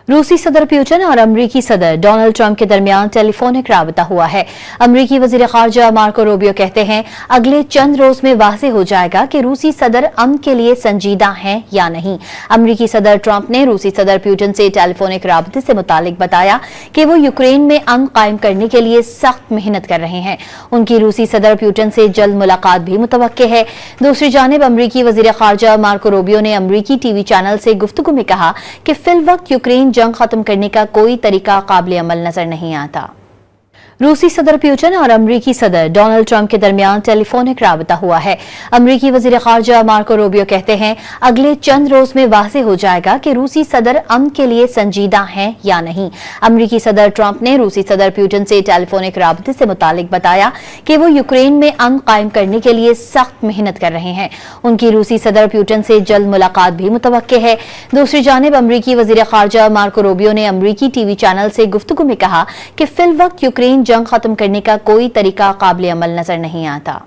रूसी सदर पुतिन और अमरीकी सदर डोनाल्ड ट्रंप के दरमियान टेलीफोनिक राबता हुआ है। अमरीकी वजीर खारजा मार्को रूबियो कहते हैं, अगले चंद रोज में वाज़ेह हो जाएगा कि रूसी सदर अमन के लिए संजीदा हैं या नहीं। अमरीकी सदर ट्रंप ने रूसी सदर पुतिन से टेलीफोनिक राबते से मुतालिक बताया कि वो यूक्रेन में अमन कायम करने के लिए सख्त मेहनत कर रहे हैं। उनकी रूसी सदर पुतिन से जल्द मुलाकात भी मुतवक्के है। दूसरी जानिब अमरीकी वजीर खारजा मार्को रूबियो ने अमरीकी टीवी चैनल से गुफ्तगू में कहा कि फिलवक्त यूक्रेन जंग खत्म करने का कोई तरीका काबिल अमल नजर नहीं आता। रूसी सदर पुतिन और अमरीकी सदर डोनाल्ड ट्रंप के दरमियान टेलीफोनिक राबता हुआ है। अमरीकी वजीर खारजा मार्को रूबियो कहते हैं, अगले चंद रोज में वाज़ेह हो जाएगा कि रूसी सदर अमन के लिए संजीदा हैं या नहीं। अमरीकी सदर ट्रंप ने रूसी सदर पुतिन से टेलीफोनिक राबते से मुतालिक बताया कि वो यूक्रेन में अमन कायम करने के लिए सख्त मेहनत कर रहे हैं। उनकी रूसी सदर पुतिन से जल्द मुलाकात भी मुतवक्के है। दूसरी जानिब अमरीकी वजीर खारजा मार्को रूबियो ने अमरीकी टीवी चैनल से गुफ्तगू में कहा कि फिलवक्त यूक्रेन जंग खत्म करने का कोई तरीका काबिल अमल नजर नहीं आता।